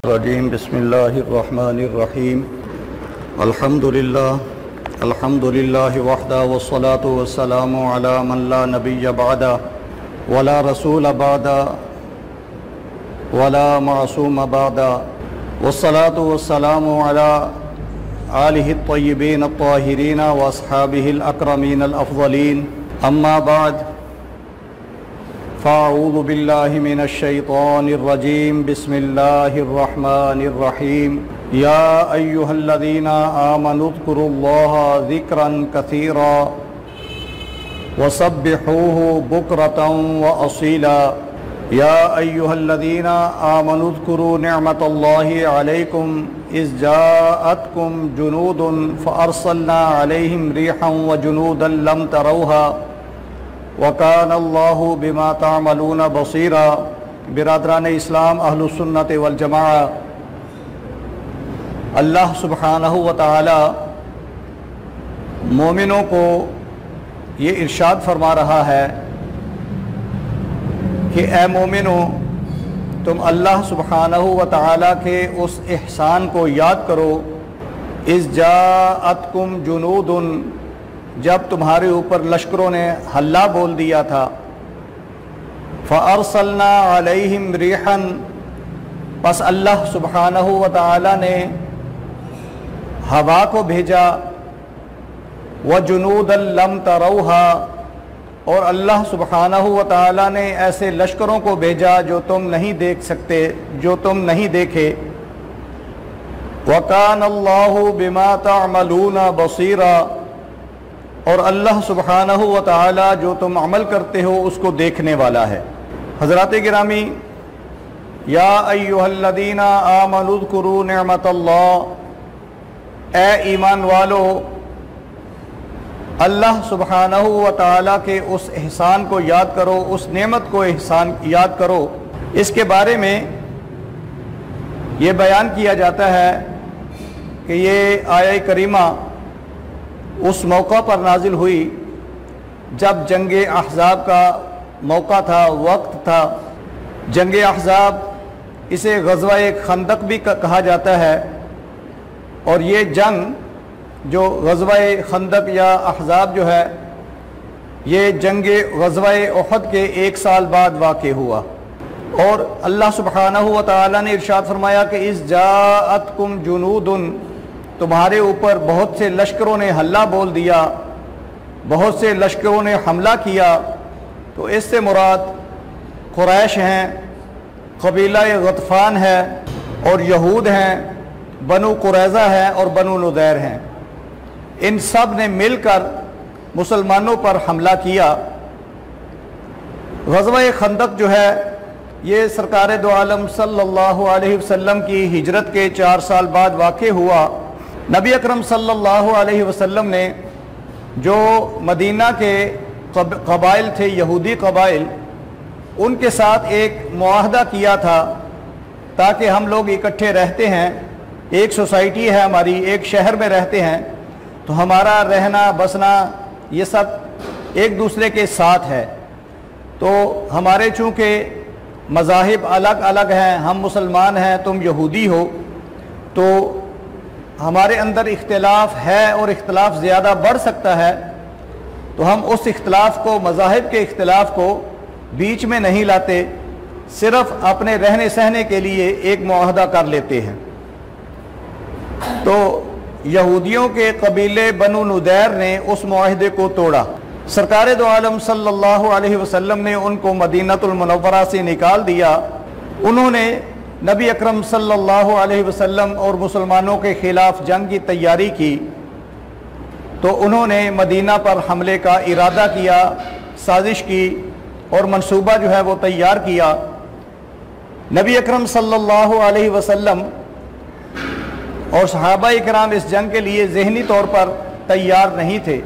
الرجیم بسم اللہ الرحمن الرحیم الحمد للہ وحدہ والصلاة والسلام علی من لا نبی بعدہ ولا رسول بعدہ ولا معصوم بعدہ والصلاة والسلام علی آلہ الطیبین الطاہرین واصحابہ الاکرمین الافضلین اما بعد فاعوذ باللہ من الشیطان الرجیم بسم اللہ الرحمن الرحیم یا ایہا الذین آمنوا اذکروا اللہ ذکرا کثیرا وسبحوہ بکرتا واصیلا یا ایہا الذین آمنوا اذکروا نعمت اللہ علیکم اذ جاءتکم جنود فارسلنا علیہم ریحا وجنودا لم تروها وَكَانَ اللَّهُ بِمَا تَعْمَلُونَ بَصِيرًا۔ برادران اسلام اہل السنت والجماعہ، اللہ سبحانہ و تعالی مومنوں کو یہ ارشاد فرما رہا ہے کہ اے مومنوں، تم اللہ سبحانہ و تعالی کے اس احسان کو یاد کرو اذ جاءتکم جنود، جب تمہارے اوپر لشکروں نے حلہ بول دیا تھا، فَأَرْسَلْنَا عَلَيْهِمْ رِيحًا، پس اللہ سبحانہ و تعالی نے ہوا کو بھیجا، وَجُنُودًا لَمْ تَرَوْهَا، اور اللہ سبحانہ و تعالی نے ایسے لشکروں کو بھیجا جو تم نہیں دیکھ سکتے، جو تم نہیں دیکھے، وَكَانَ اللَّهُ بِمَا تَعْمَلُونَ بَصِيرًا، اور اللہ سبحانہ و تعالی جو تم عمل کرتے ہو اس کو دیکھنے والا ہے۔ حضرات گرامی، یا ایہا الذین آمنوا اذکروا نعمت اللہ، اے ایمان والو، اللہ سبحانہ و تعالی کے اس احسان کو یاد کرو، اس نعمت کو یاد کرو۔ اس کے بارے میں یہ بیان کیا جاتا ہے کہ یہ آیہ کریمہ اس موقع پر نازل ہوئی جب جنگ احزاب کا موقع تھا، وقت تھا۔ جنگ احزاب، اسے غزوہ خندق بھی کہا جاتا ہے، اور یہ جنگ جو غزوہ خندق یا احزاب جو ہے، یہ جنگ غزوہ احد کے 1 سال بعد واقع ہوا، اور اللہ سبحانہ و تعالی نے ارشاد فرمایا کہ اذ جاءتکم جنود، تمہارے اوپر بہت سے لشکروں نے حلہ بول دیا، بہت سے لشکروں نے حملہ کیا۔ تو اس سے مراد قریش ہیں، قبیلہ غطفان ہے، اور یہود ہیں، بنو قریظہ ہے اور بنو نضیر ہیں۔ ان سب نے مل کر مسلمانوں پر حملہ کیا۔ غزوہ خندق جو ہے، یہ سرکار دو عالم صلی اللہ علیہ وسلم کی ہجرت کے 4 سال بعد واقع ہوا۔ نبی اکرم صلی اللہ علیہ وسلم نے جو مدینہ کے قبائل تھے، یہودی قبائل، ان کے ساتھ ایک معاہدہ کیا تھا تاکہ ہم لوگ اکٹھے رہتے ہیں، ایک سوسائٹی ہے ہماری، ایک شہر میں رہتے ہیں، تو ہمارا رہنا بسنا یہ سب ایک دوسرے کے ساتھ ہے۔ تو ہمارے چونکہ مذاہب الگ الگ ہیں، ہم مسلمان ہیں، تم یہودی ہو، تو ہمارے اندر اختلاف ہے اور اختلاف زیادہ بڑھ سکتا ہے، تو ہم اس اختلاف کو، مذاہب کے اختلاف کو بیچ میں نہیں لاتے، صرف اپنے رہنے سہنے کے لیے ایک معاہدہ کر لیتے ہیں۔ تو یہودیوں کے قبیلے بنو نضیر نے اس معاہدے کو توڑا۔ سرکار دو عالم صلی اللہ علیہ وسلم نے ان کو مدینہ المنورہ سے نکال دیا۔ انہوں نے نبی اکرم صلی اللہ علیہ وسلم اور مسلمانوں کے خلاف جنگ کی تیاری کی، تو انہوں نے مدینہ پر حملے کا ارادہ کیا، سازش کی، اور منصوبہ جو ہے وہ تیار کیا۔ نبی اکرم صلی اللہ علیہ وسلم اور صحابہ اکرام اس جنگ کے لیے ذہنی طور پر تیار نہیں تھے،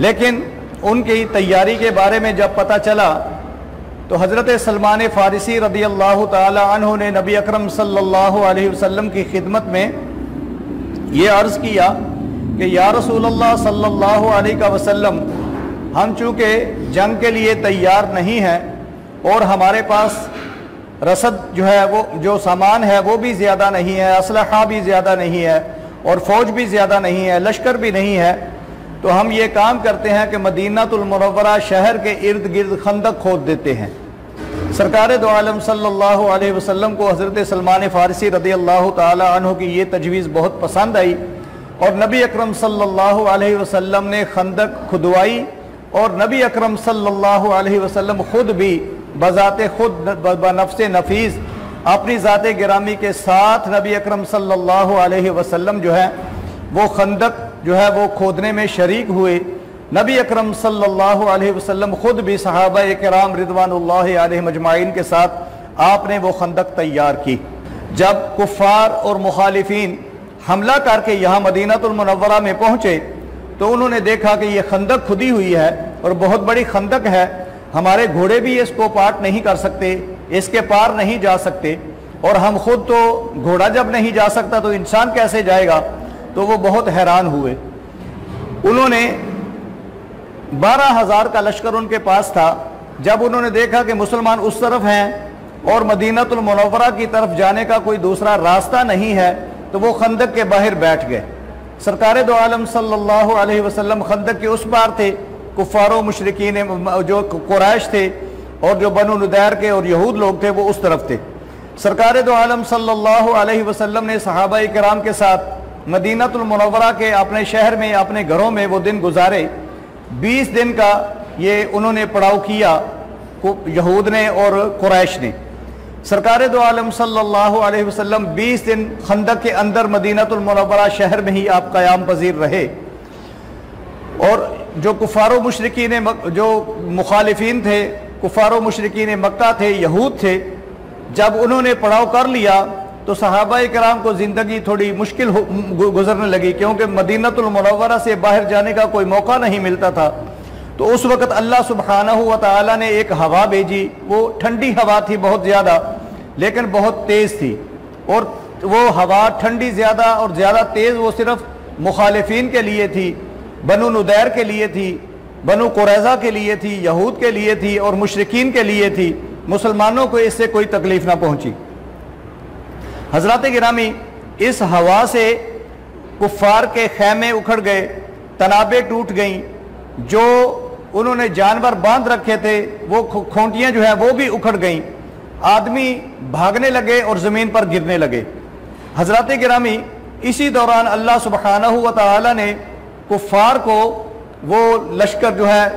لیکن ان کی تیاری کے بارے میں جب پتہ چلا تو حضرت سلمان فارسی رضی اللہ تعالی عنہ نے نبی اکرم صلی اللہ علیہ وسلم کی خدمت میں یہ عرض کیا کہ یا رسول اللہ صلی اللہ علیہ وسلم، ہم چونکہ جنگ کے لیے تیار نہیں ہیں اور ہمارے پاس رسد جو ہے وہ جو سامان ہے وہ بھی زیادہ نہیں ہے، اسلحہ بھی زیادہ نہیں ہے، اور فوج بھی زیادہ نہیں ہے، لشکر بھی نہیں ہے، تو ہم یہ کام کرتے ہیں کہ مدینہ المنورہ شہر کے ارد گرد خندق کھود دیتے ہیں۔ سرکار دو عالم صلی اللہ علیہ وسلم کو حضرت سلمان فارسی رضی اللہ تعالی عنہ کی یہ تجویز بہت پسند آئی، اور نبی اکرم صلی اللہ علیہ وسلم نے خندق کھدوائی، اور نبی اکرم صلی اللہ علیہ وسلم خود بھی بذات خود بنفس نفیس اپنی ذات گرامی کے ساتھ نبی اکرم صلی اللہ علیہ وسلم جو ہے وہ خندق جو ہے وہ کھودنے میں شریک ہوئے۔ نبی اکرم صلی اللہ علیہ وسلم خود بھی صحابہ کرام رضوان اللہ علیہ مجمعین کے ساتھ آپ نے وہ خندق تیار کی۔ جب کفار اور مخالفین حملہ کر کے یہاں مدینہ المنورہ میں پہنچے تو انہوں نے دیکھا کہ یہ خندق کھدی ہوئی ہے اور بہت بڑی خندق ہے، ہمارے گھوڑے بھی اس کو پاٹ نہیں کر سکتے، اس کے پار نہیں جا سکتے، اور ہم خود تو گھوڑا جب نہیں جا سکتا تو انسان کیسے جائے گا؟ تو وہ بہت حیران ہوئے۔ انہوں نے 12,000 کا لشکر ان کے پاس تھا۔ جب انہوں نے دیکھا کہ مسلمان اس طرف ہیں اور مدینہ المنورہ کی طرف جانے کا کوئی دوسرا راستہ نہیں ہے تو وہ خندق کے باہر بیٹھ گئے۔ سرکار دو عالم صلی اللہ علیہ وسلم خندق کے اس پار تھے، کفار و مشرکین جو قریش تھے اور جو بنو نضیر کے اور یہود لوگ تھے وہ اس طرف تھے۔ سرکار دو عالم صلی اللہ علیہ وسلم نے صحابہ کرام کے ساتھ مدینہ المنورہ کے اپنے شہر میں اپنے گھروں میں وہ دن گزارے۔ 20 دن کا یہ انہوں نے پڑاؤ کیا یہود نے اور قریش نے۔ سرکار دو عالم صلی اللہ علیہ وسلم 20 دن خندق کے اندر مدینہ المنورہ شہر میں ہی آپ قیام پذیر رہے، اور جو کفار و مشرکین جو مخالفین تھے، کفار و مشرکین مکہ تھے، یہود تھے، جب انہوں نے پڑاؤ کر لیا تو صحابہ کرام کو زندگی تھوڑی مشکل گزرنے لگی، کیونکہ مدینہ المنورہ سے باہر جانے کا کوئی موقع نہیں ملتا تھا۔ تو اس وقت اللہ سبحانہ و تعالی نے ایک ہوا بھیجی، وہ ٹھنڈی ہوا تھی بہت زیادہ لیکن بہت تیز تھی، اور وہ ہوا ٹھنڈی زیادہ اور زیادہ تیز وہ صرف مخالفین کے لیے تھی، بنو نضیر کے لیے تھی، بنو قریظہ کے لیے تھی، یہود کے لیے تھی اور مشرکین کے لیے تھی۔ مسلمانوں کو اس سے کوئی تکلیف نہ پہنچی۔ حضرات گرامی، اس ہوا سے کفار کے خیمے اکھڑ گئے، تنابیں ٹوٹ گئیں، جو انہوں نے جانور باندھ رکھے تھے وہ کھونٹیاں جو ہیں وہ بھی اکھڑ گئیں، آدمی بھاگنے لگے اور زمین پر گرنے لگے۔ حضرات گرامی، اسی دوران اللہ سبحانہ و تعالی نے کفار کو وہ لشکر جو ہے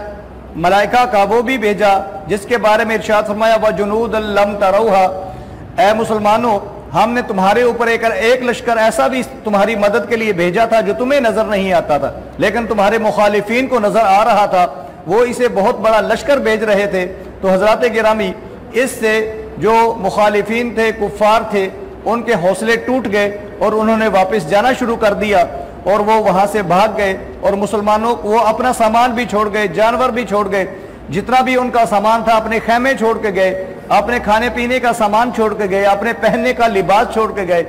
ملائکہ کا وہ بھی بھیجا جس کے بارے میں ارشاد فرمایا وَجُنُودًا لَمْ تَرَوْهَا، اے مسلمانوں ہم نے تمہارے اوپر ایک لشکر ایسا بھی تمہاری مدد کے لیے بھیجا تھا جو تمہیں نظر نہیں آتا تھا لیکن تمہارے مخالفین کو نظر آ رہا تھا، وہ اسے بہت بڑا لشکر بھیج رہے تھے۔ تو حضرات گرامی، اس سے جو مخالفین تھے، کفار تھے، ان کے حوصلے ٹوٹ گئے اور انہوں نے واپس جانا شروع کر دیا، اور وہ وہاں سے بھاگ گئے، اور مسلمانوں کو وہ اپنا سامان بھی چھوڑ گئے، جانور بھی چھوڑ گئے، جتنا بھی ان کا سامان تھا اپنے خیمے چھوڑ کے گئے، اپنے کھانے پینے کا سامان چھوڑ کے گئے، اپنے پہننے کا لباس چھوڑ کے گئے،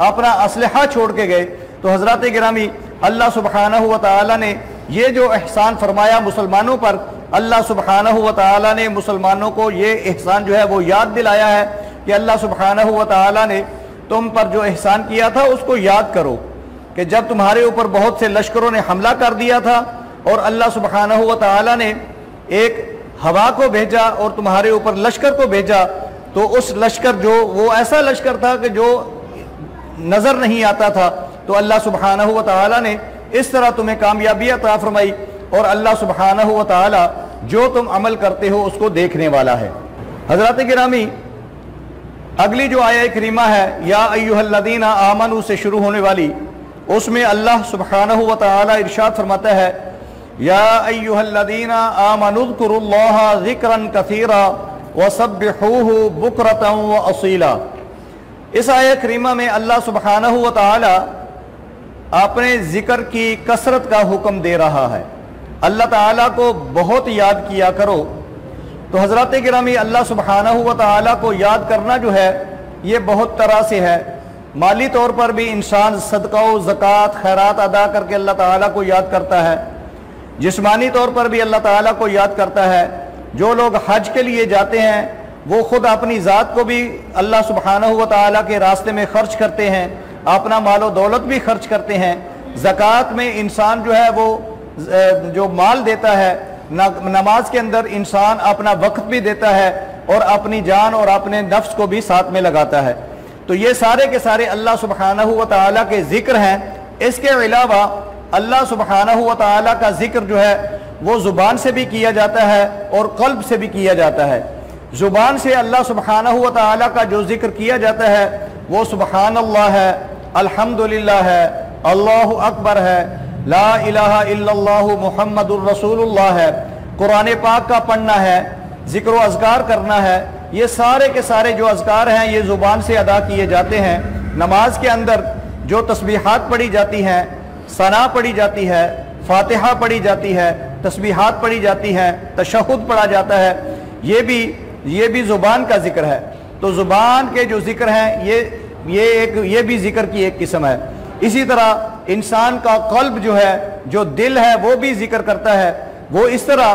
اپنا اسلحہ چھوڑ کے گئے۔ تو حضرات گرامی، اللہ سبحانہ و تعالی نے یہ جو احسان فرمایا مسلمانوں پر، اللہ سبحانہ و تعالی نے مسلمانوں کو یہ احسان جو ہے وہ یاد دلایا ہے کہ اللہ سبحانہ و تعالی نے تم پر جو احسان کیا تھا اس کو یاد کرو، کہ جب تمہارے اوپر بہت سے لشکروں نے حملہ کر دیا تھا اور اللہ سبحانہ و تعالی نے ایک ہوا کو بھیجا اور تمہارے اوپر لشکر کو بھیجا، تو اس لشکر جو وہ ایسا لشکر تھا کہ جو نظر نہیں آتا تھا، تو اللہ سبحانہ و تعالی نے اس طرح تمہیں کامیابی عطا فرمائی، اور اللہ سبحانہ و تعالی جو تم عمل کرتے ہو اس کو دیکھنے والا ہے۔ حضرات گرامی، اگلی جو آیہ کریمہ ہے یا ایھا الذین آمنوا سے شروع ہونے والی، اس میں اللہ سبحانہ و تعالی ارشاد فرماتا ہے یا ایھا الذین آمنوا اذکروا اللہ ذکرا کثیرا وسبحوہ بکرۃ واصیلا۔ اس آیہ کریمہ میں اللہ سبحانہ و تعالی اپنے ذکر کی کثرت کا حکم دے رہا ہے، اللہ تعالیٰ کو بہت یاد کیا کرو۔ تو حضرات گرامی، اللہ سبحانہ و تعالیٰ کو یاد کرنا جو ہے یہ بہت طرح سے ہے۔ مالی طور پر بھی انسان صدقہ و زکوٰۃ خیرات ادا کر کے اللہ تعالیٰ کو یاد کرتا ہے، جسمانی طور پر بھی اللہ تعالیٰ کو یاد کرتا ہے۔ جو لوگ حج کے لیے جاتے ہیں وہ خود اپنی ذات کو بھی اللہ سبحانہ و تعالیٰ کے راستے میں خرچ کرتے ہیں، اپنا مال و دولت بھی خرچ کرتے ہیں۔ زکوٰۃ میں انسان جو ہے وہ جو مال دیتا ہے، نماز کے اندر انسان اپنا وقت بھی دیتا ہے اور اپنی جان اور اپنے نفس کو بھی ساتھ میں لگاتا ہے۔ تو یہ سارے کے سارے اللہ سبحانہ و تعالیٰ کے ذکر ہیں۔ اس کے علاوہ اللہ سبحانہ و تعالیٰ کا ذکر جو ہے وہ زبان سے بھی کیا جاتا ہے اور قلب سے بھی کیا جاتا ہے۔ زبان سے اللہ سبحانہ و تعالیٰ کا جو ذکر کیا جاتا ہے وہ سبحان اللہ ہے، الحمدللہ ہے، اللہ اکبر ہے، لا الہ الا اللہ محمد الرسول اللہ ہے، قرآن پاک کا پڑھنا ہے، ذکر و اذکار کرنا ہے۔ یہ سارے کے سارے جو اذکار ہیں یہ زبان سے ادا کیے جاتے ہیں۔ نماز کے اندر جو تسبیحات پڑھی جاتی ہیں، ثنا پڑھی جاتی ہے، فاتحہ پڑھی جاتی ہے، تسبیحات پڑھی جاتی ہیں، تشہد پڑھا جاتا ہے، یہ بھی زبان کا ذکر ہے۔ تو زبان کے جو ذکر ہیں یہ بھی ذکر کی ایک قسم ہے۔ اسی طرح انسان کا قلب جو ہے، جو دل ہے، وہ بھی ذکر کرتا ہے۔ وہ اس طرح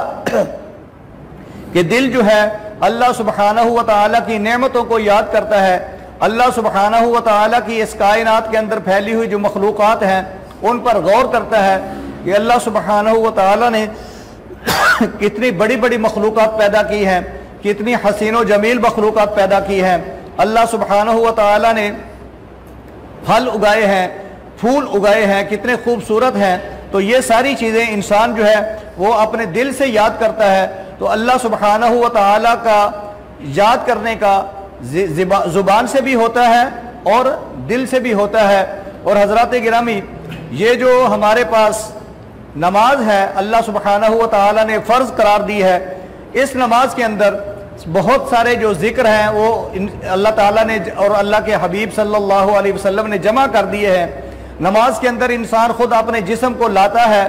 کہ دل جو ہے اللہ سبحانہ و تعالیٰ کی نعمتوں کو یاد کرتا ہے، اللہ سبحانہ و تعالیٰ کی اس کائنات کے اندر پھیلی ہوئی جو مخلوقات ہیں ان پر غور کرتا ہے کہ اللہ سبحانہ و تعالیٰ نے کتنی بڑی بڑی مخلوقات پیدا کی ہیں، کتنی حسین و جمیل مخلوقات پیدا کی ہیں۔ اللہ سبحانہ و تعالیٰ نے پھل اگائے ہیں، پھول اگائے ہیں، کتنے خوبصورت ہیں۔ تو یہ ساری چیزیں انسان جو ہے وہ اپنے دل سے یاد کرتا ہے۔ تو اللہ سبحانہ و تعالیٰ کا یاد کرنے کا زبان سے بھی ہوتا ہے اور دل سے بھی ہوتا ہے۔ اور حضرات گرامی، یہ جو ہمارے پاس نماز ہے اللہ سبحانہ و تعالیٰ نے فرض قرار دی ہے، اس نماز کے اندر بہت سارے جو ذکر ہیں وہ اللہ تعالیٰ نے اور اللہ کے حبیب صلی اللہ علیہ وسلم نے جمع کر دیے ہیں۔ نماز کے اندر انسان خود اپنے جسم کو لاتا ہے،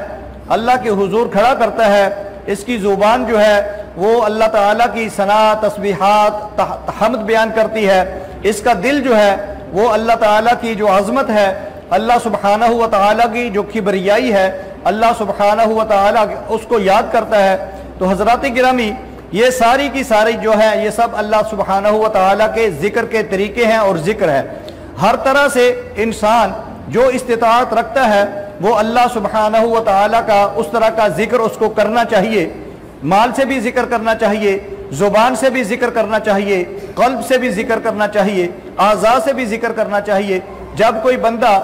اللہ کے حضور کھڑا کرتا ہے، اس کی زبان جو ہے وہ اللہ تعالیٰ کی ثنا، تسبیحات، حمد بیان کرتی ہے۔ اس کا دل جو ہے وہ اللہ تعالیٰ کی جو عظمت ہے، اللہ سبحانہ و تعالیٰ کی جو کبریائی ہے، اللہ سبحانہ و تعالیٰ اس کو یاد کرتا ہے۔ تو حضرات گرامی، یہ ساری کی ساری جو ہے یہ سب اللہ سبحانہ و تعالیٰ کے ذکر کے طریقے ہیں اور ذکر ہے۔ ہر طرح سے انسان جو استطاعت رکھتا ہے وہ اللہ سبحانہ و تعالیٰ کا اس طرح کا ذکر اس کو کرنا چاہیے۔ مال سے بھی ذکر کرنا چاہیے، زبان سے بھی ذکر کرنا چاہیے، قلب سے بھی ذکر کرنا چاہیے، اعضاء سے بھی ذکر کرنا چاہیے۔ جب کوئی بندہ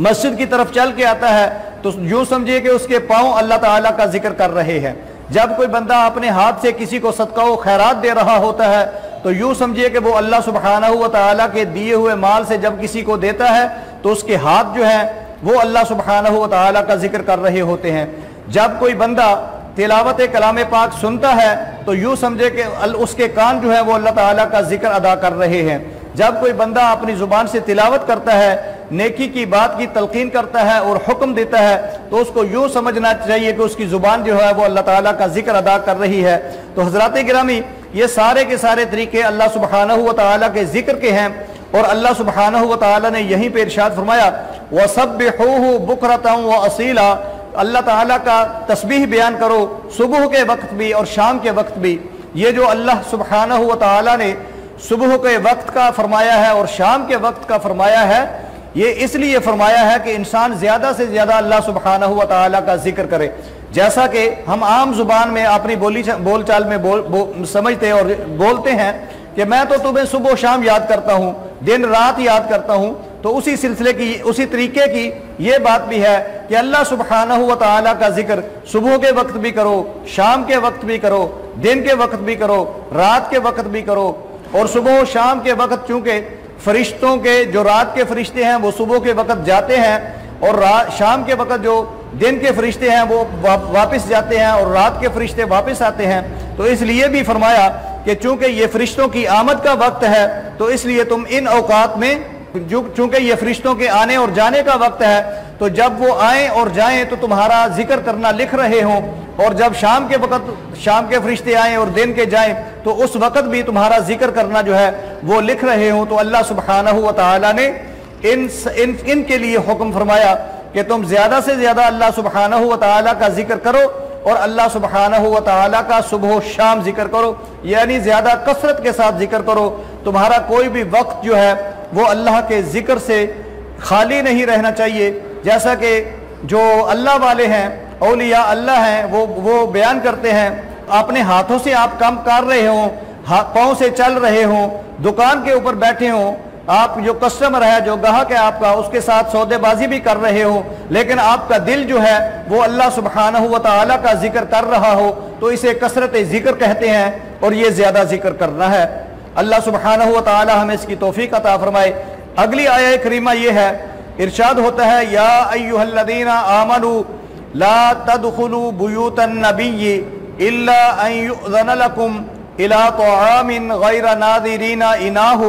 مسجد کی طرف چل کے آتا ہے تو یوں سمجھیے کہ اس کے پاؤں اللہ تعالیٰ کا ذکر کر رہے ہیں۔ جب کوئی بندہ اپنے ہاتھ سے کسی کو صدقہ و خیرات دے رہا ہوتا ہے تو یوں سمجھیے کہ وہ اللہ سبحانہ و تعالیٰ کے دیے ہوئے مال سے جب کسی کو دیتا ہے تو اس کے ہاتھ جو ہیں وہ اللہ سبحانہ و تعالیٰ کا ذکر کر رہے ہوتے ہیں۔ جب کوئی بندہ تلاوت کلام پاک سنتا ہے تو یوں سمجھے کہ اس کے کان جو ہے وہ اللہ تعالیٰ کا ذکر ادا کر رہے ہیں۔ جب کوئی بندہ اپنی زبان سے تلاوت کرتا ہے، نیکی کی بات کی تلقین کرتا ہے اور حکم دیتا ہے تو اس کو یوں سمجھنا چاہیے کہ اس کی زبان جو ہے وہ اللہ تعالیٰ کا ذکر ادا کر رہی ہے۔ تو حضرات گرامی، یہ سارے کے سارے طریقے اللہ سبحانہ و تعالیٰ کے ذکر کے ہیں۔ اور اللہ سبحانہ و تعالیٰ نے یہیں پہ ارشاد فرمایا وَسَبِّحُوهُ بُكْرَةً وَأَصِيلًا، اللہ تعالیٰ کا تسبیح بیان کرو صبح کے وقت بھی اور شام کے وقت بھی۔ یہ جو اللہ سبحانہ و تعالیٰ نے صبح کے وقت کا فرمایا ہے اور شام کے وقت کا فرمایا ہے، یہ اس لیے فرمایا ہے کہ انسان زیادہ سے زیادہ اللہ سبحانہ و تعالیٰ کا ذکر کرے۔ جیسا کہ ہم عام زبان میں اپنی بول چال میں سمجھتے اور بولتے ہیں کہ میں تو تمہیں صبح و شام یاد کرتا ہوں، دن رات یاد کرتا ہوں، تو اسی سلسلے کی اسی طریقے کی یہ بات بھی ہے کہ اللہ سبحانہ و تعالیٰ کا ذکر صبح کے وقت بھی کرو، شام کے وقت بھی کرو، دن کے وقت بھی کرو، رات کے وقت بھی کرو۔ اور صبح و شام کے وقت چونکہ فرشتوں کے جو رات کے فرشتے ہیں وہ صبح کے وقت جاتے ہیں اور شام کے وقت جو دن کے فرشتے ہیں وہ واپس جاتے ہیں اور رات کے فرشتے واپس آتے ہیں، تو اس لیے بھی فرمایا کہ چونکہ یہ فرشتوں کی آمد کا وقت ہے تو اس لیے تم ان اوقات میں، چونکہ یہ فرشتوں کے آنے اور جانے کا وقت ہے، تو جب وہ آئیں اور جائیں تو تمہارا ذکر کرنا لکھ رہے ہوں، اور جب شام کے وقت شام کے فرشتے آئیں اور دن کے جائیں تو اس وقت بھی تمہارا ذکر کرنا جو ہے وہ لکھ رہے ہوں۔ تو اللہ سبحانہ و تعالیٰ نے ان کے لیے حکم فرمایا کہ تم زیادہ سے زیادہ اللہ سبحانہ و تعالیٰ کا ذکر کرو اور اللہ سبحانہ و تعالی کا صبح و شام ذکر کرو، یعنی زیادہ کثرت کے ساتھ ذکر کرو۔ تمہارا کوئی بھی وقت جو ہے وہ اللہ کے ذکر سے خالی نہیں رہنا چاہیے، جیسا کہ جو اللہ والے ہیں، اولیاء اللہ ہیں، وہ بیان کرتے ہیں اپنے ہاتھوں سے آپ کام کر رہے ہوں، پاؤں سے چل رہے ہوں، دکان کے اوپر بیٹھے ہوں، آپ جو کسٹمر ہے، جو گاہک ہے آپ کا، اس کے ساتھ سودے بازی بھی کر رہے ہو، لیکن آپ کا دل جو ہے وہ اللہ سبحانہ و تعالیٰ کا ذکر کر رہا ہو، تو اسے کثرت ذکر کہتے ہیں، اور یہ زیادہ ذکر کرنا ہے۔ اللہ سبحانہ و تعالیٰ ہمیں اس کی توفیق عطا فرمائے۔ اگلی آیہ کریمہ یہ ہے، ارشاد ہوتا ہے یا ایھا الذین آمنوا لا تدخلوا بیوت النبی الا ان یؤذن لکم الی طعام غیر ناظرین اناہ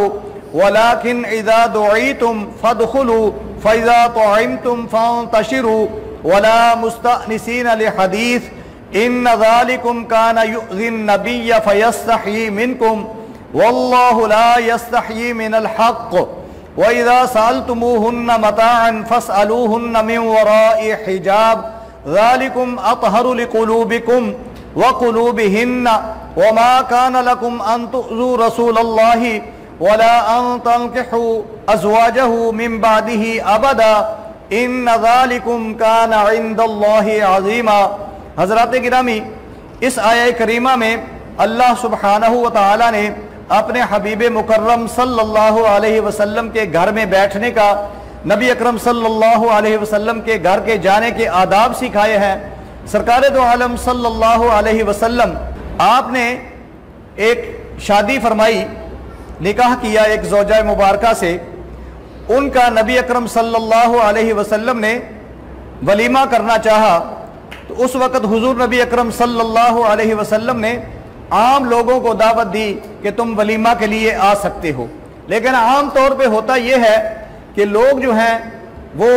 ولكن اذا دعيتم فادخلوا فاذا طعمتم فانتشروا ولا مستأنسين لحديث ان ذلكم كان يؤذي النبي فيستحيي منكم والله لا يستحيي من الحق واذا سألتموهن متاعا فاسألوهن من وراء حجاب ذلكم اطهر لقلوبكم وقلوبهن وما كان لكم ان تؤذوا رسول الله ولا ان تنكحوا ازواجه من بعده ابدا ان ذلكم كان عند الله عظیما۔ حضرات گرامی، اس آیہ کریمہ میں اللہ سبحانہ و تعالی نے اپنے حبیب مکرم صلی اللہ علیہ وسلم کے گھر میں بیٹھنے کا، نبی اکرم صلی اللہ علیہ وسلم کے گھر کے جانے کے آداب سکھائے ہیں۔ سرکار دو عالم صلی اللہ علیہ وسلم آپ نے ایک شادی فرمائی، نکاح کیا ایک زوجہ مبارکہ سے، ان کا نبی اکرم صلی اللہ علیہ وسلم نے ولیمہ کرنا چاہا، تو اس وقت حضور نبی اکرم صلی اللہ علیہ وسلم نے عام لوگوں کو دعوت دی کہ تم ولیمہ کے لیے آ سکتے ہو، لیکن عام طور پہ ہوتا یہ ہے کہ لوگ جو ہیں وہ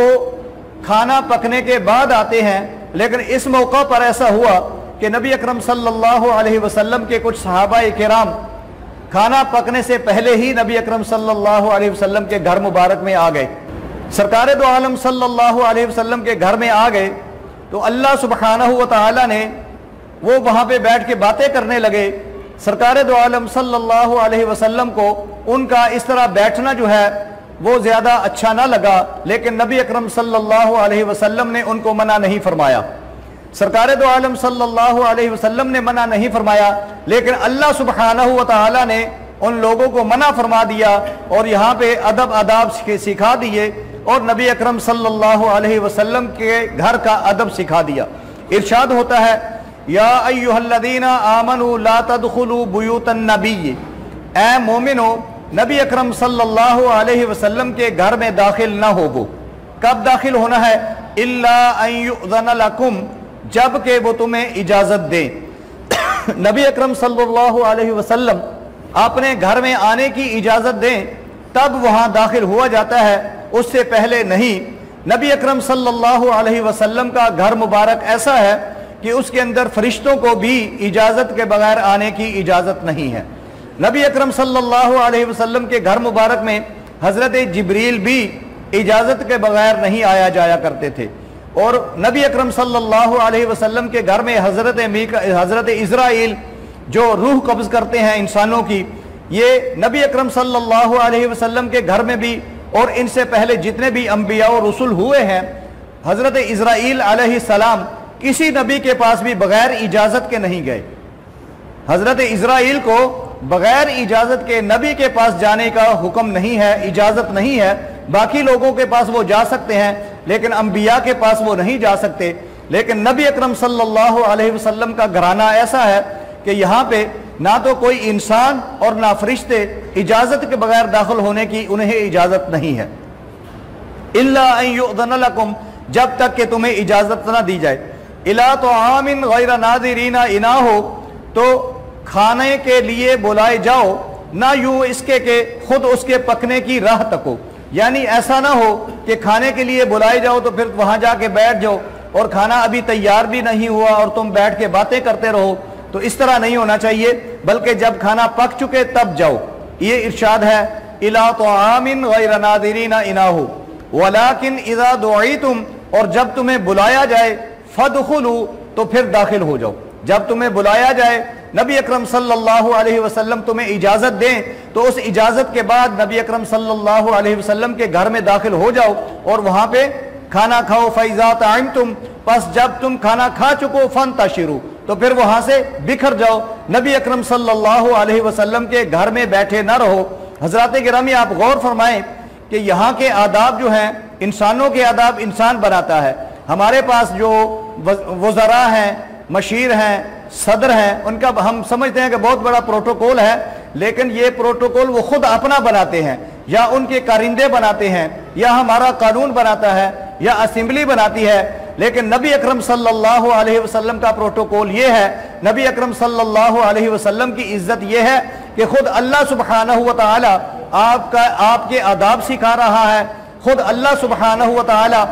کھانا پکنے کے بعد آتے ہیں، لیکن اس موقع پر ایسا ہوا کہ نبی اکرم صلی اللہ علیہ وسلم کے کچھ صحابہ کرام کھانا پکنے سے پہلے ہی نبی اکرم صلی اللہ علیہ وسلم کے گھر مبارک میں آ گئے۔ سرکار دو عالم صلی اللہ علیہ وسلم کے گھر میں آ گئے تو اللہ سبحانہ و تعالی نے وہ وہاں پہ بیٹھ کے باتیں کرنے لگے۔ سرکار دو عالم صلی اللہ علیہ وسلم کو ان کا اس طرح بیٹھنا جو ہے وہ زیادہ اچھا نہ لگا، لیکن نبی اکرم صلی اللہ علیہ وسلم نے ان کو منع نہیں فرمایا۔ سرکار دو عالم صلی اللہ علیہ وسلم نے منع نہیں فرمایا، لیکن اللہ سبحانہ و تعالی نے ان لوگوں کو منع فرما دیا اور یہاں پہ ادب آداب سکھا دیے اور نبی اکرم صلی اللہ علیہ وسلم کے گھر کا ادب سکھا دیا۔ ارشاد ہوتا ہے یا ایھا الذین آمنوا لا تدخلوا بیوت النبی، اے مومنو نبی اکرم صلی اللہ علیہ وسلم کے گھر میں داخل نہ ہوگو۔ کب داخل ہونا ہے؟ الا ان یؤذن لکم، جب کہ وہ تمہیں اجازت دیں۔ نبی اکرم صلی اللہ علیہ وسلم اپنے گھر میں آنے کی اجازت دیں تب وہاں داخل ہوا جاتا ہے، اس سے پہلے نہیں۔ نبی اکرم صلی اللہ علیہ وسلم کا گھر مبارک ایسا ہے کہ اس کے اندر فرشتوں کو بھی اجازت کے بغیر آنے کی اجازت نہیں ہے۔ نبی اکرم صلی اللہ علیہ وسلم کے گھر مبارک میں حضرت جبریل بھی اجازت کے بغیر نہیں آیا جایا کرتے تھے، اور نبی اکرم صلی اللہ علیہ وسلم کے گھر میں حضرت اسرائیل جو روح قبض کرتے ہیں انسانوں کی، یہ نبی اکرم صلی اللہ علیہ وسلم کے گھر میں بھی اور ان سے پہلے جتنے بھی انبیاء و رسول ہوئے ہیں، حضرت اسرائیل علیہ السلام کسی نبی کے پاس بھی بغیر اجازت کے نہیں گئے۔ حضرت اسرائیل کو بغیر اجازت کے نبی کے پاس جانے کا حکم نہیں ہے، اجازت نہیں ہے۔ باقی لوگوں کے پاس وہ جا سکتے ہیں لیکن انبیاء کے پاس وہ نہیں جا سکتے۔ لیکن نبی اکرم صلی اللہ علیہ وسلم کا گھرانہ ایسا ہے کہ یہاں پہ نہ تو کوئی انسان اور نہ فرشتے اجازت کے بغیر داخل ہونے کی انہیں اجازت نہیں ہے۔ الا ان یؤذن لکم، جب تک کہ تمہیں اجازت نہ دی جائے۔ الی طعام غیر ناظرین اناہ، تو کھانے کے لیے بلائے جاؤ، نہ یوں اس کے کہ خود اس کے پکنے کی راہ تکو، یعنی ایسا نہ ہو کہ کھانے کے لیے بلائے جاؤ تو پھر وہاں جا کے بیٹھ جاؤ اور کھانا ابھی تیار بھی نہیں ہوا اور تم بیٹھ کے باتیں کرتے رہو، تو اس طرح نہیں ہونا چاہیے، بلکہ جب کھانا پک چکے تب جاؤ۔ یہ ارشاد ہے الی طعام غیر ناظرین اناہ ولکن اذا دعیتم، اور جب تمہیں بلایا جائے فادخلوا، تو پھر داخل ہو جاؤ۔ جب تمہیں بلایا جائے، نبی اکرم صلی اللہ علیہ وسلم تمہیں اجازت دیں، تو اس اجازت کے بعد نبی اکرم صلی اللہ علیہ وسلم کے گھر میں داخل ہو جاؤ اور وہاں پہ کھانا کھاؤ۔ فَإِذَا طَعِمْتُمْ، پس جب تم کھانا کھا چکو، فَانْتَشِرُوا، تو پھر وہاں سے بکھر جاؤ، نبی اکرم صلی اللہ علیہ وسلم کے گھر میں بیٹھے نہ رہو۔ حضرات گرامی، آپ غور فرمائیں کہ یہاں کے آداب جو ہیں، انسانوں کے آداب انسان بناتا ہے۔ ہمارے پاس جو وزراء ہیں، مشیر ہیں، صدر ہیں، ان کا ہم سمجھتے ہیں کہ بہت بڑا پروٹوکول ہے، لیکن یہ پروٹوکول وہ خود اپنا بناتے ہیں، یا ان کے کارندے بناتے ہیں، یا ہمارا قانون بناتا ہے، یا اسمبلی بناتی ہے۔ لیکن نبی اکرم صلی اللہ علیہ وسلم کا پروٹوکول یہ ہے، نبی اکرم صلی اللہ علیہ وسلم کی عزت یہ ہے کہ خود اللہ سبحانہ و تعالی آپ کے آداب سکھا رہا ہے، خود اللہ سبحانہ و تعالی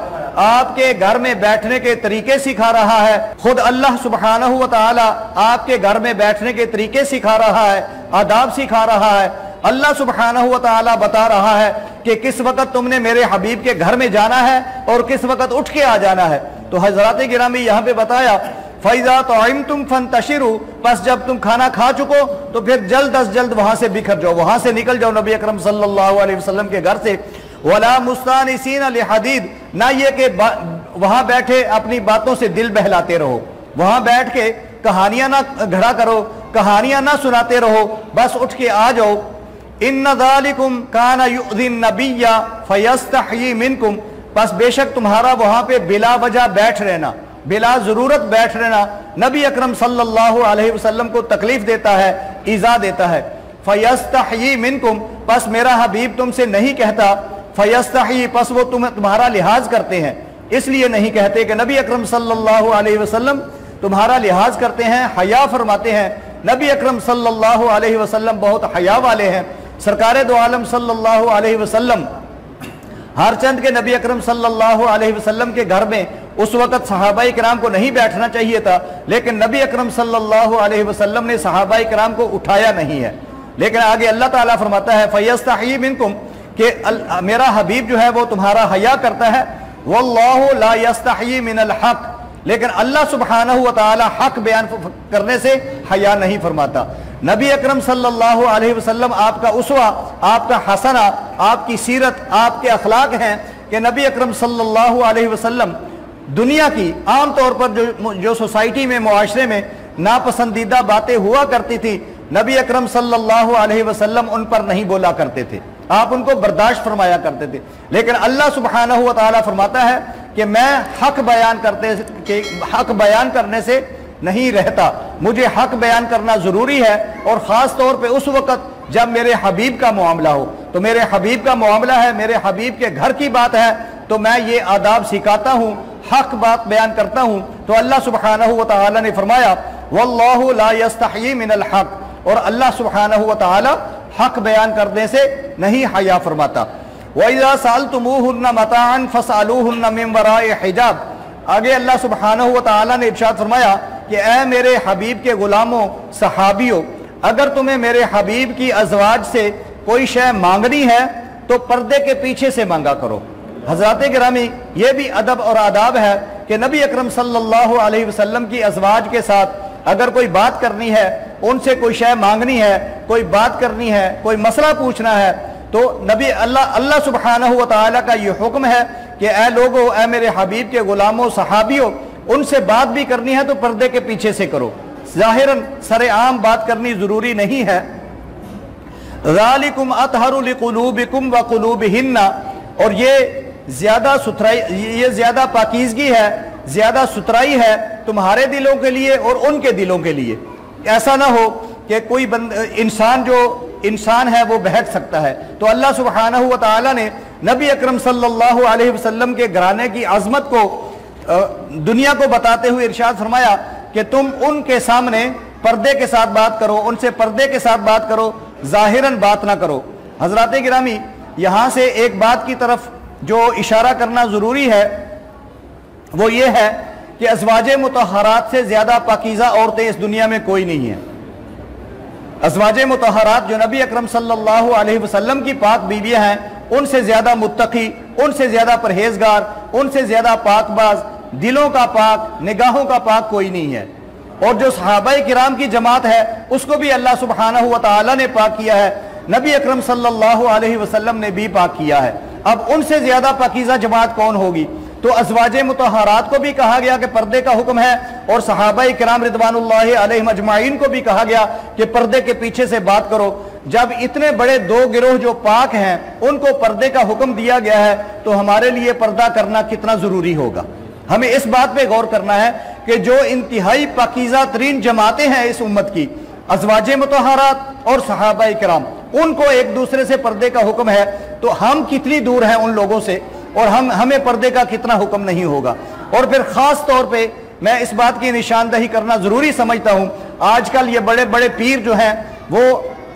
آپ کے گھر میں بیٹھنے کے طریقے سکھا رہا ہے، خود اللہ سبحانہ و تعالی آپ کے گھر میں بیٹھنے کے طریقے سکھا رہا ہے، آداب سکھا رہا ہے۔ اللہ سبحانہ و تعالی بتا رہا ہے کہ کس وقت تم نے میرے حبیب کے گھر میں جانا ہے اور کس وقت اٹھ کے آ جانا ہے۔ تو حضرات گرامی یہاں پہ بتایا فَإِذَا طَعِمْتُمْ فَانْتَشِرُوا، پس جب تم کھانا کھا چکو تو پھر جلد از جلد وہاں سے بکھر جاؤ، وہاں سے نکل جاؤ نبی اکرم صلی اللہ علیہ وسلم کے گھر سے۔ وَلَا مُسْتَانِسِينَ لِحَدِيدٍ، نہ یہ کہ وہاں بیٹھے اپنی باتوں سے دل بہلاتے رہو، وہاں بیٹھ کے کہانیاں نہ گھڑا کرو، کہانیاں نہ سناتے رہو، بس اٹھ کے آ جاؤ۔ إِنَّ ذَلِكُمْ كَانَ يُؤْذِي النَّبِيَّ فَيَسْتَحْيِي مِنْكُمْ، پس بے شک تمہارا وہاں پہ بلا وجہ بیٹھ رہنا، بلا ضرورت بیٹھ رہنا نبی اکرم صلی اللہ علیہ وسلم کو تکلیف دیتا ہے، ایذا دیتا ہے۔ فَيَسْتَحْيِي مِنْكُمْ، پس میرا حبیب تم سے نہیں کہتا، فَيَسْتَحْيِي، پس وہ تمہارا لحاظ کرتے ہیں، اس لیے نہیں کہتے کہ نبی اکرم صلی اللہ علیہ وسلم تمہارا لحاظ کرتے ہیں، حیا فرماتے ہیں۔ نبی اکرم صلی اللہ علیہ وسلم بہت حیا والے ہیں۔ سرکار دو عالم صلی اللہ علیہ وسلم ہر چند کے نبی اکرم صلی اللہ علیہ وسلم کے گھر میں اس وقت صحابہ کرام کو نہیں بیٹھنا چاہیے تھا، لیکن نبی اکرم صلی اللہ علیہ وسلم نے صحابہ کرام کو اٹھایا نہیں ہے۔ لیکن آگے اللہ تعالیٰ فرماتا ہے فَيَسْتَحْيِي مِنْكُمْ، کہ میرا حبیب جو ہے وہ تمہارا حیا کرتا ہے۔ وَاللَّهُ لَا يَسْتَحْيِي مِنَ الْحَقِّ، لیکن اللہ سبحانہ و تعالی حق بیان کرنے سے حیا نہیں فرماتا۔ نبی اکرم صلی اللہ علیہ وسلم آپ کا اسوہ، آپ کا حسنہ، آپ کی سیرت، آپ کے اخلاق ہیں کہ نبی اکرم صلی اللہ علیہ وسلم دنیا کی عام طور پر جو سوسائٹی میں، معاشرے میں ناپسندیدہ باتیں ہوا کرتی تھی، نبی اکرم صلی اللہ علیہ وسلم ان پر نہیں بولا کرتے تھے، آپ ان کو برداشت فرمایا کرتے تھے۔ لیکن اللہ سبحانہ و تعالی فرماتا ہے کہ میں حق بیان کرنے سے نہیں رہتا، مجھے حق بیان کرنا ضروری ہے، اور خاص طور پہ اس وقت جب میرے حبیب کا معاملہ ہو۔ تو میرے حبیب کا معاملہ ہے، میرے حبیب کے گھر کی بات ہے، تو میں یہ آداب سکھاتا ہوں، حق بات بیان کرتا ہوں۔ تو اللہ سبحانہ و تعالی نے فرمایا وَاللَّهُ لَا يَسْتَحْيِي مِنَ الْحَقِّ، اور اللہ سبحانہ و تعالی حق بیان کرنے سے نہیں حیا فرماتا۔ وَإِذَا سَأَلْتُمُوهُنَّ مَتَاعًا فَاسْأَلُوهُنَّ مِنْ وَرَاءِ حِجَابٍ، آگے اللہ سبحانہ و تعالی نے ارشاد فرمایا کہ اے میرے حبیب کے غلاموں، صحابیوں، اگر تمہیں میرے حبیب کی ازواج سے کوئی شے مانگنی ہے تو پردے کے پیچھے سے مانگا کرو۔ حضرات گرامی، یہ بھی ادب اور آداب ہے کہ نبی اکرم صلی اللہ علیہ وسلم کی ازواج کے ساتھ اگر کوئی بات کرنی ہے، ان سے کوئی شے مانگنی ہے، کوئی بات کرنی ہے، کوئی مسئلہ پوچھنا ہے، تو اللہ سبحانہ و تعالی کا یہ حکم ہے کہ اے لوگو، اے میرے حبیب کے غلاموں، صحابیوں، ان سے بات بھی کرنی ہے تو پردے کے پیچھے سے کرو، ظاہراً سر عام بات کرنی ضروری نہیں ہے۔ ذَلِكُمْ أَطْهَرُ لِقُلُوبِكُمْ وَقُلُوبِهِنَّ، اور یہ زیادہ پاکیزگی ہے، زیادہ ستھرائی ہے تمہارے دلوں کے لیے اور ان کے دلوں کے لیے۔ ایسا نہ ہو کہ کوئی انسان ہے وہ بہک سکتا ہے۔ تو اللہ سبحانہ و تعالی نے نبی اکرم صلی اللہ علیہ وسلم کے گھرانے کی عظمت کو دنیا کو بتاتے ہوئے ارشاد فرمایا کہ تم ان کے سامنے پردے کے ساتھ بات کرو، ان سے پردے کے ساتھ بات کرو، ظاہراً بات نہ کرو۔ حضرات گرامی، یہاں سے ایک بات کی طرف جو اشارہ کرنا ضروری ہے وہ یہ ہے کہ ازواج مطہرات سے زیادہ پاکیزہ عورتیں اس دنیا میں کوئی نہیں ہیں۔ ازواج مطہرات جو نبی اکرم صلی اللہ علیہ وسلم کی پاک بیویاں ہیں، ان سے زیادہ متقی، ان سے زیادہ پرہیزگار، ان سے زیادہ پاک باز دلوں کا پاک، نگاہوں کا پاک کوئی نہیں ہے۔ اور جو صحابہ کرام کی جماعت ہے اس کو بھی اللہ سبحانہ و تعالی نے پاک کیا ہے، نبی اکرم صلی اللہ علیہ وسلم نے بھی پاک کیا ہے۔ اب ان سے زیادہ پاکیزہ جماعت کون ہوگی؟ تو ازواج مطہرات کو بھی کہا گیا کہ پردے کا حکم ہے، اور صحابہ کرام رضوان اللہ علیہم اجمعین کو بھی کہا گیا کہ پردے کے پیچھے سے بات کرو۔ جب اتنے بڑے دو گروہ جو پاک ہیں ان کو پردے کا حکم دیا گیا ہے تو ہمارے لیے پردہ کرنا کتنا ضروری ہوگا۔ ہمیں اس بات پہ غور کرنا ہے کہ جو انتہائی پاکیزہ ترین جماعتیں ہیں اس امت کی، ازواج مطہرات اور صحابہ کرام، ان کو ایک دوسرے سے پردے کا حکم ہے، تو ہم کتنی دور ہیں ان لوگوں سے، اور ہمیں پردے کا کتنا حکم نہیں ہوگا۔ اور پھر خاص طور پہ میں اس بات کی نشاندہی کرنا ضروری سمجھتا ہوں، آج کل یہ بڑے بڑے پیر جو ہیں وہ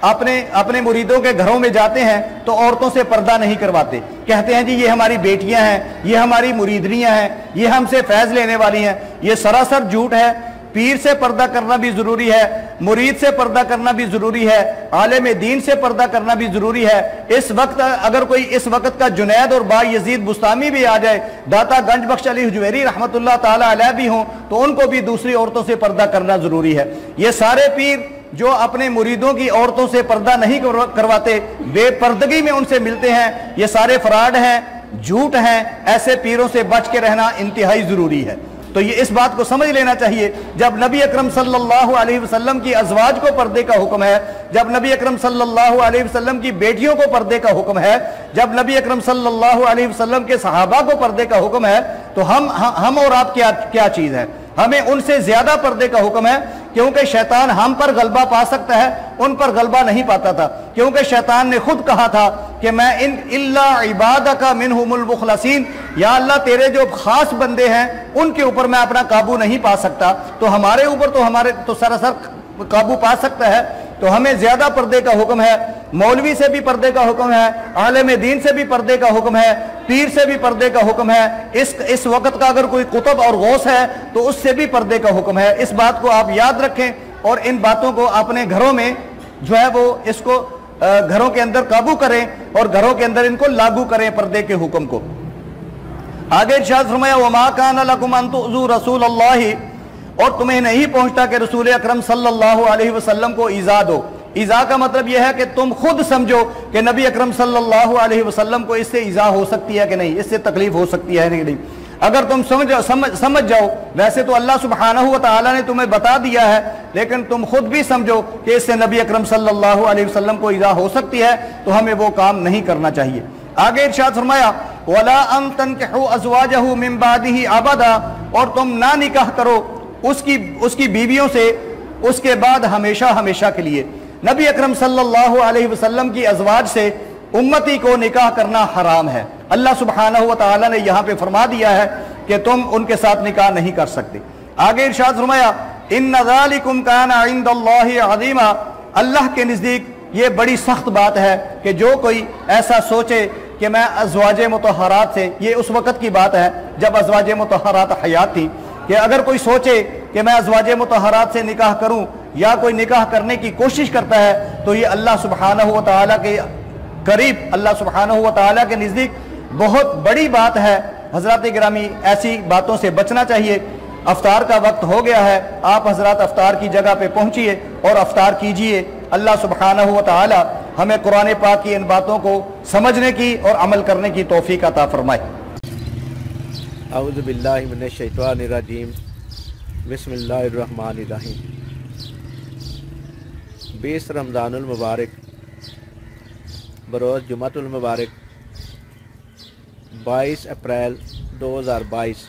اپنے مریدوں کے گھروں میں جاتے ہیں تو عورتوں سے پردہ نہیں کرواتے، کہتے ہیں جی یہ ہماری بیٹیاں ہیں، یہ ہماری مریدنیاں ہیں، یہ ہم سے فیض لینے والی ہیں۔ یہ سراسر جھوٹ ہے۔ پیر سے پردہ کرنا بھی ضروری ہے، مرید سے پردہ کرنا بھی ضروری ہے، عالم دین سے پردہ کرنا بھی ضروری ہے۔ اس وقت اگر کوئی اس وقت کا جنید اور با یزید بستامی بھی آ جائے، داتا گنج بخش علی حجویری رحمۃ اللہ تعالی علیہ بھی ہوں، تو ان کو بھی دوسری عورتوں سے پردہ کرنا ضروری ہے۔ یہ سارے پیر جو اپنے مریدوں کی عورتوں سے پردہ نہیں کرواتے، بے پردگی میں ان سے ملتے ہیں، یہ سارے فراڈ ہیں، جھوٹ ہیں۔ ایسے پیروں سے بچ کے رہنا انتہائی ضروری ہے۔ تو یہ اس بات کو سمجھ لینا چاہیے، جب نبی اکرم صلی اللہ علیہ وسلم کی ازواج کو پردے کا حکم ہے، جب نبی اکرم صلی اللہ علیہ وسلم کی بیٹیوں کو پردے کا حکم ہے، جب نبی اکرم صلی اللہ علیہ وسلم کے صحابہ کو پردے کا حکم ہے، تو ہم اور آپ کیا چیز ہے؟ ہمیں ان سے زیادہ پردے کا حکم ہے، کیونکہ شیطان ہم پر غلبہ پا سکتا ہے، ان پر غلبہ نہیں پاتا تھا، کیونکہ شیطان نے خود کہا تھا کہ میں الا عبادک منہم المخلصین، یا اللہ تیرے جو خاص بندے ہیں ان کے اوپر میں اپنا قابو نہیں پا سکتا، تو ہمارے اوپر تو سراسر قابو پا سکتا ہے۔ تو ہمیں زیادہ پردے کا حکم ہے، مولوی سے بھی پردے کا حکم ہے، عالم دین سے بھی پردے کا حکم ہے، پیر سے بھی پردے کا حکم ہے، اس وقت کا اگر کوئی قطب اور غوث ہے تو اس سے بھی پردے کا حکم ہے۔ اس بات کو آپ یاد رکھیں اور ان باتوں کو اپنے گھروں میں جو ہے وہ اس کو گھروں کے اندر قابو کریں اور گھروں کے اندر ان کو لاگو کریں پردے کے حکم کو۔ آگے ارشاد فرمایا وما کان لکم ان تؤذوا رسول اللہ، اور تمہیں نہیں پہنچتا کہ رسول اکرم صلی اللہ علیہ وسلم کو ایذا دو۔ ایذا کا مطلب یہ ہے کہ تم خود سمجھو کہ نبی اکرم صلی اللہ علیہ وسلم کو اس سے ایذا ہو سکتی ہے کہ نہیں، اس سے تکلیف ہو سکتی ہے کہ نہیں۔ اگر تم سمجھ جاؤ، ویسے تو اللہ سبحانہ و تعالی نے تمہیں بتا دیا ہے، لیکن تم خود بھی سمجھو کہ اس سے نبی اکرم صلی اللہ علیہ وسلم کو ایذا ہو سکتی ہے، تو ہمیں وہ کام نہیں کرنا چاہیے۔ آگے ارشاد فرمایا وَلَا أَن تَنْكِحُوا أَزْوَاجَهُ مِن بَعْدِهِ أَبَدًا، اور تم نہ نکاح کرو اس کی بیویوں سے اس کے بعد ہمیشہ کے لیے۔ نبی اکرم صلی اللہ علیہ وسلم کی ازواج سے امتی کو نکاح کرنا حرام ہے۔ اللہ سبحانہ و تعالی نے یہاں پہ فرما دیا ہے کہ تم ان کے ساتھ نکاح نہیں کر سکتے۔ آگے ارشاد فرمایا ان ذالکم کان عند اللہ عظیما، اللہ کے نزدیک یہ بڑی سخت بات ہے کہ جو کوئی ایسا سوچے کہ میں ازواج مطہرات سے، یہ اس وقت کی بات ہے جب ازواج مطہرات حیات تھی، کہ اگر کوئی سوچے کہ میں ازواج مطہرات سے نکاح کروں یا کوئی نکاح کرنے کی کوشش کرتا ہے تو یہ اللہ سبحانہ و تعالیٰ کے قریب، اللہ سبحانہ و تعالیٰ کے نزدیک بہت بڑی بات ہے۔ حضرات گرامی ایسی باتوں سے بچنا چاہیے۔ افطار کا وقت ہو گیا ہے، آپ حضرات افطار کی جگہ پہ پہنچیے اور افطار کیجئے۔ اللہ سبحانہ و تعالیٰ ہمیں قرآن پاک کی ان باتوں کو سمجھنے کی اور عمل کرنے کی توفیق عطا فرمائے۔ اعوذ باللہ من الشیطان الرجیم، بسم اللہ الرحمن الرحیم۔ 20 رمضان المبارک بروز جمعۃ المبارک 22 اپریل 2022،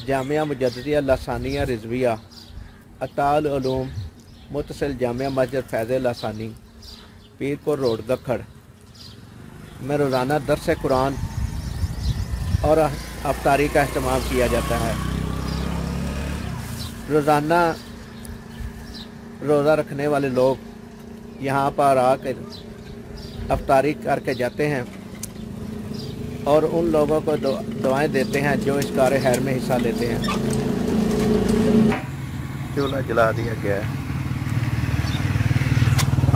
جامعہ مجددیہ لسانیہ رضویہ اطال علوم متصل جامعہ مسجد فیض لسانی پیر پور روڈ گکھڑ میں روزانہ درس قرآن اور افطاری کا اہتمام کیا جاتا ہے۔ روزانہ روزہ رکھنے والے لوگ یہاں پر آ کر افطاری کر کے جاتے ہیں اور ان لوگوں کو دعائیں دیتے ہیں جو اس کار خیر میں حصہ لیتے ہیں۔ چولہا جلا دیا گیا ہے۔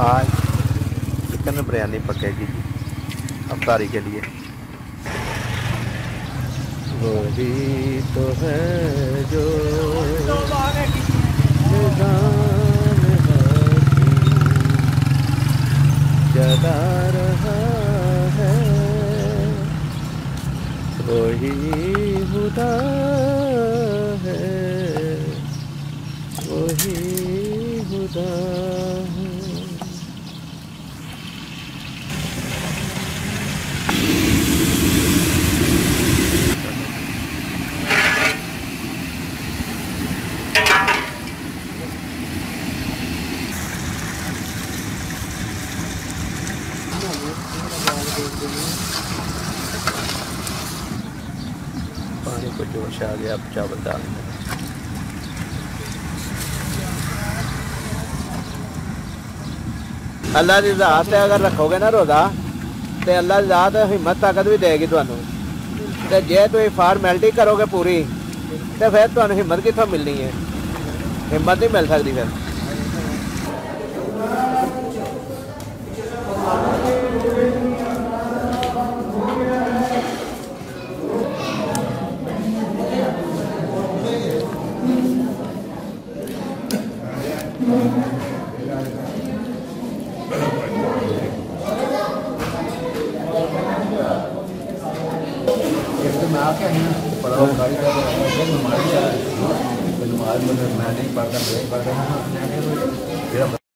آج چکن بریانی پکے گی افطاری کے لیے۔ وہی تو ہے جو نظام ہستی جلا رہا ہے، وہی خدا ہے، وہی خدا ہے۔ پانی کو جوش آ گیا، اب چاول ڈالنا ہے۔ اللہ کی ذات اگر رکھو گے نا روزہ تو اللہ کی ذات ہمت طاقت بھی دے گی تمہیں، تو جے تم فارمیلٹی کرو گے پوری تو پھر تمہیں ہمت کتوں ملنی ہے؟ ہمت نہیں مل سکتی پھر۔ میں آ کے آئی نا پڑھا ہوں گاڑی کا نماز میں نہیں پڑھتا